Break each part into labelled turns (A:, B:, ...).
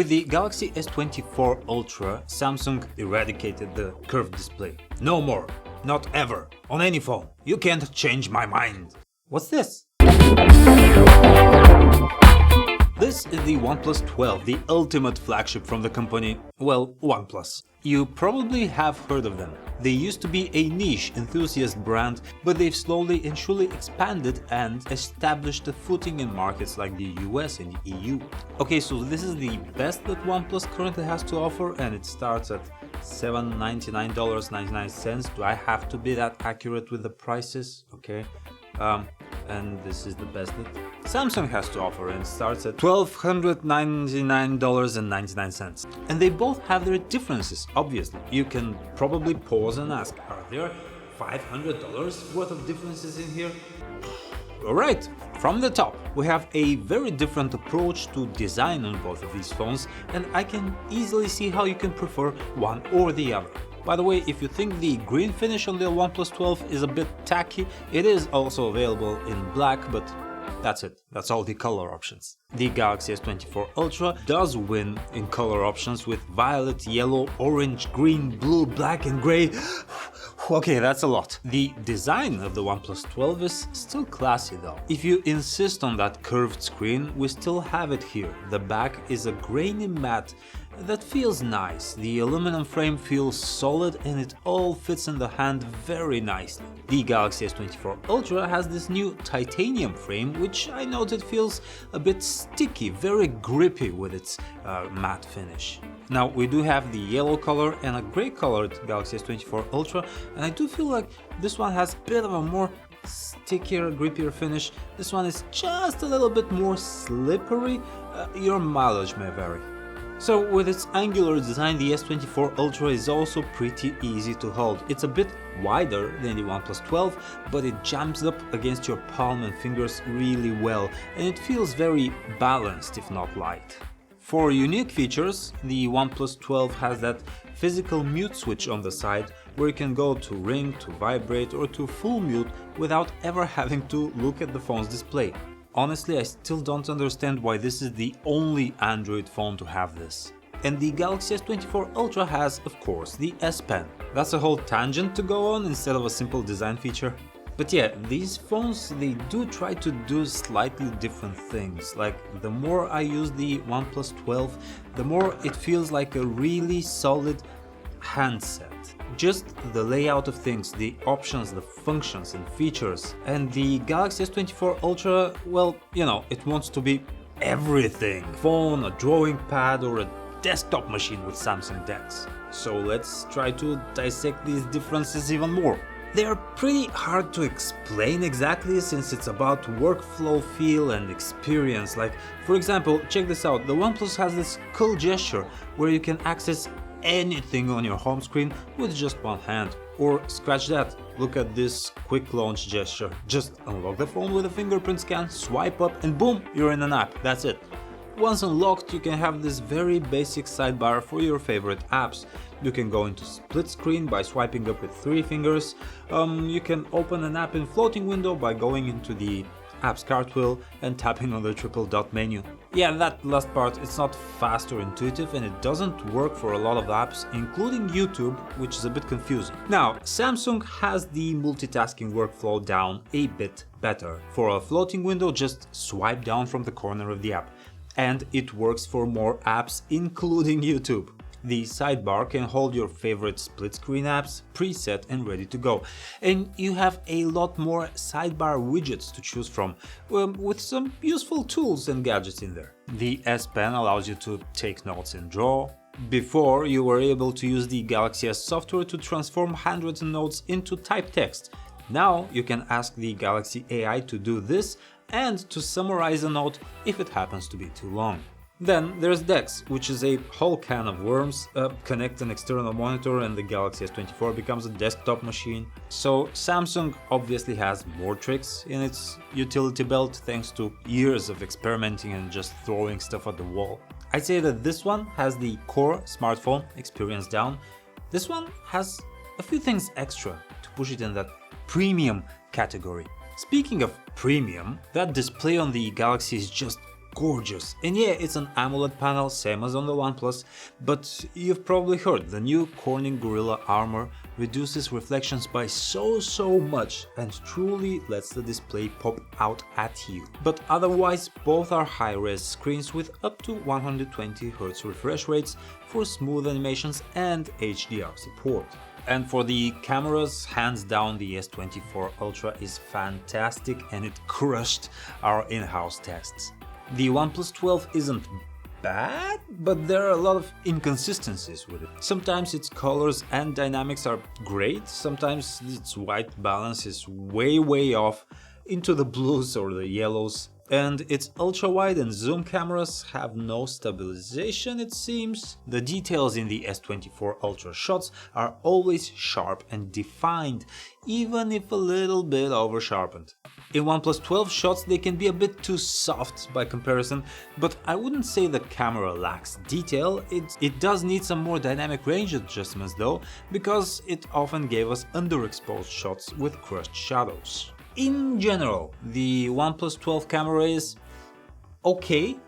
A: With the Galaxy S24 Ultra, Samsung eradicated the curved display. No more, not ever, on any phone. You can't change my mind. What's this? This is the OnePlus 12, the ultimate flagship from the company, well, OnePlus. You probably have heard of them. They used to be a niche enthusiast brand, but they've slowly and surely expanded and established a footing in markets like the US and the EU. Okay, so this is the best that OnePlus currently has to offer, and it starts at $799.99. Do I have to be that accurate with the prices? Okay. And this is the best that Samsung has to offer, and starts at $1,299.99. And they both have their differences, obviously. You can probably pause and ask, are there $500 worth of differences in here? Alright, from the top, we have a very different approach to design on both of these phones, and I can easily see how you can prefer one or the other. By the way, if you think the green finish on the OnePlus 12 is a bit tacky, it is also available in black, but that's it. That's all the color options. The Galaxy S24 Ultra does win in color options with violet, yellow, orange, green, blue, black and grey. Okay, that's a lot. The design of the OnePlus 12 is still classy though. If you insist on that curved screen, we still have it here. The back is a grainy matte that feels nice. The aluminum frame feels solid and it all fits in the hand very nicely. The Galaxy S24 Ultra has this new titanium frame, which I noted feels a bit sticky, very grippy with its matte finish. Now we do have the yellow color and a grey colored Galaxy S24 Ultra, and I do feel like this one has a bit of a more stickier, grippier finish. This one is just a little bit more slippery. Your mileage may vary. So with its angular design, the S24 Ultra is also pretty easy to hold. It's a bit wider than the OnePlus 12, but it jams up against your palm and fingers really well, and it feels very balanced if not light. For unique features, the OnePlus 12 has that physical mute switch on the side, where you can go to ring, to vibrate or to full mute without ever having to look at the phone's display. Honestly, I still don't understand why this is the only Android phone to have this. And the Galaxy S24 Ultra has, of course, the S Pen. That's a whole tangent to go on instead of a simple design feature. But yeah, these phones, they do try to do slightly different things. Like, the more I use the OnePlus 12, the more it feels like a really solid handset. Just the layout of things, the options, the functions and features. And the Galaxy S24 Ultra, well, you know, it wants to be everything. Phone, a drawing pad or a desktop machine with Samsung DeX. So let's try to dissect these differences even more. They are pretty hard to explain exactly, since it's about workflow, feel and experience. Like, for example, check this out, the OnePlus has this cool gesture where you can access anything on your home screen with just one hand. Or scratch that, look at this quick launch gesture. Just unlock the phone with a fingerprint scan, swipe up and boom, you're in an app, that's it. Once unlocked, you can have this very basic sidebar for your favorite apps. You can go into split screen by swiping up with 3 fingers. You can open an app in floating window by going into the app's cartwheel and tapping on the triple dot menu. Yeah, that last part, it's not fast or intuitive and it doesn't work for a lot of apps, including YouTube, which is a bit confusing. Now, Samsung has the multitasking workflow down a bit better. For a floating window, just swipe down from the corner of the app. And it works for more apps, including YouTube. The sidebar can hold your favorite split-screen apps preset and ready to go. And you have a lot more sidebar widgets to choose from, with some useful tools and gadgets in there. The S Pen allows you to take notes and draw. Before, you were able to use the Galaxy S software to transform handwritten notes into typed text. Now you can ask the Galaxy AI to do this and to summarize a note if it happens to be too long. Then there's DeX, which is a whole can of worms. Connect an external monitor and the Galaxy S24 becomes a desktop machine. So Samsung obviously has more tricks in its utility belt thanks to years of experimenting and just throwing stuff at the wall. I'd say that this one has the core smartphone experience down. This one has a few things extra to push it in that premium category. Speaking of premium, that display on the Galaxy is just gorgeous. And yeah, it's an AMOLED panel, same as on the OnePlus, but you've probably heard the new Corning Gorilla Armor reduces reflections by so much and truly lets the display pop out at you. But otherwise, both are high-res screens with up to 120Hz refresh rates for smooth animations and HDR support. And for the cameras, hands down the S24 Ultra is fantastic and it crushed our in-house tests. The OnePlus 12 isn't bad, but there are a lot of inconsistencies with it. Sometimes its colors and dynamics are great, sometimes its white balance is way off into the blues or the yellows, and its ultra-wide and zoom cameras have no stabilization, it seems. The details in the S24 Ultra shots are always sharp and defined, even if a little bit over-sharpened. In OnePlus 12 shots they can be a bit too soft by comparison, but I wouldn't say the camera lacks detail. It does need some more dynamic range adjustments though, because it often gave us underexposed shots with crushed shadows. In general, the OnePlus 12 camera is okay,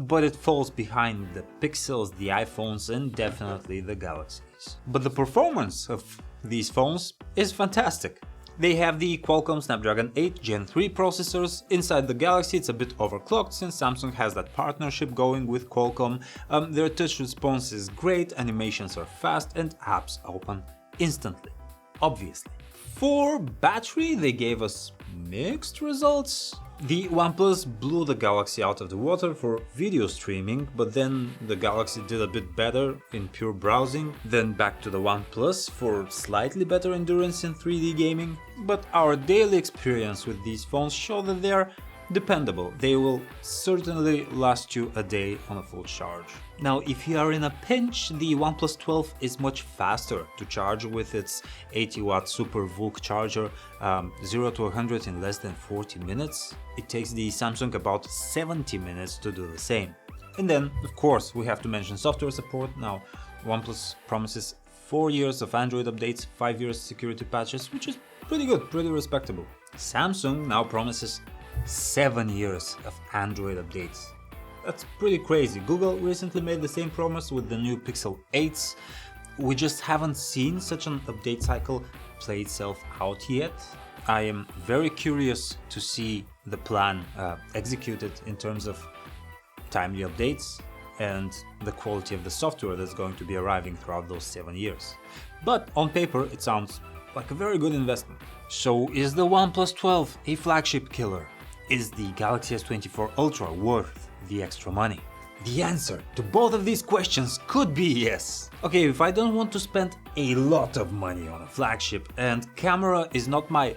A: but it falls behind the Pixels, the iPhones and definitely the Galaxies. But the performance of these phones is fantastic. They have the Qualcomm Snapdragon 8 Gen 3 processors. Inside the Galaxy it's a bit overclocked since Samsung has that partnership going with Qualcomm. Their touch response is great, animations are fast and apps open instantly, obviously. For battery they gave us mixed results. The OnePlus blew the Galaxy out of the water for video streaming, but then the Galaxy did a bit better in pure browsing, then back to the OnePlus for slightly better endurance in 3D gaming. But our daily experience with these phones show that they are dependable. They will certainly last you a day on a full charge. Now, if you are in a pinch, the OnePlus 12 is much faster to charge with its 80-watt Super VOOC charger, 0 to 100 in less than 40 minutes. It takes the Samsung about 70 minutes to do the same. And then, of course, we have to mention software support. Now, OnePlus promises 4 years of Android updates, 5 years security patches, which is pretty good, pretty respectable. Samsung now promises 7 years of Android updates. That's pretty crazy. Google recently made the same promise with the new Pixel 8s. We just haven't seen such an update cycle play itself out yet. I am very curious to see the plan executed in terms of timely updates and the quality of the software that's going to be arriving throughout those 7 years. But on paper it sounds like a very good investment. So is the OnePlus 12 a flagship killer? Is the Galaxy S24 Ultra worth the extra money? The answer to both of these questions could be yes. Okay, if I don't want to spend a lot of money on a flagship and camera is not my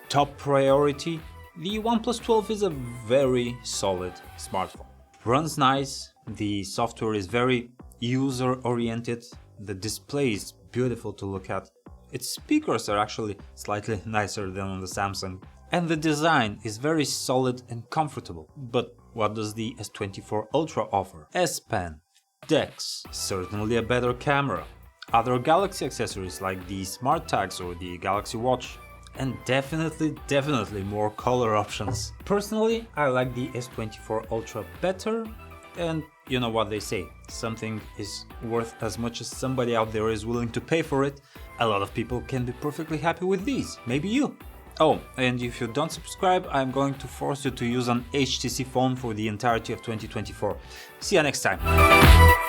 A: top priority, the OnePlus 12 is a very solid smartphone. Runs nice, the software is very user-oriented, the display is beautiful to look at, its speakers are actually slightly nicer than on the Samsung, and the design is very solid and comfortable. But what does the S24 Ultra offer? S Pen, DeX, certainly a better camera, other Galaxy accessories like the smart tags or the Galaxy Watch, and definitely more color options. Personally, I like the S24 Ultra better, and you know what they say, something is worth as much as somebody out there is willing to pay for it. A lot of people can be perfectly happy with these, maybe you. Oh, and if you don't subscribe, I'm going to force you to use an HTC phone for the entirety of 2024. See you next time.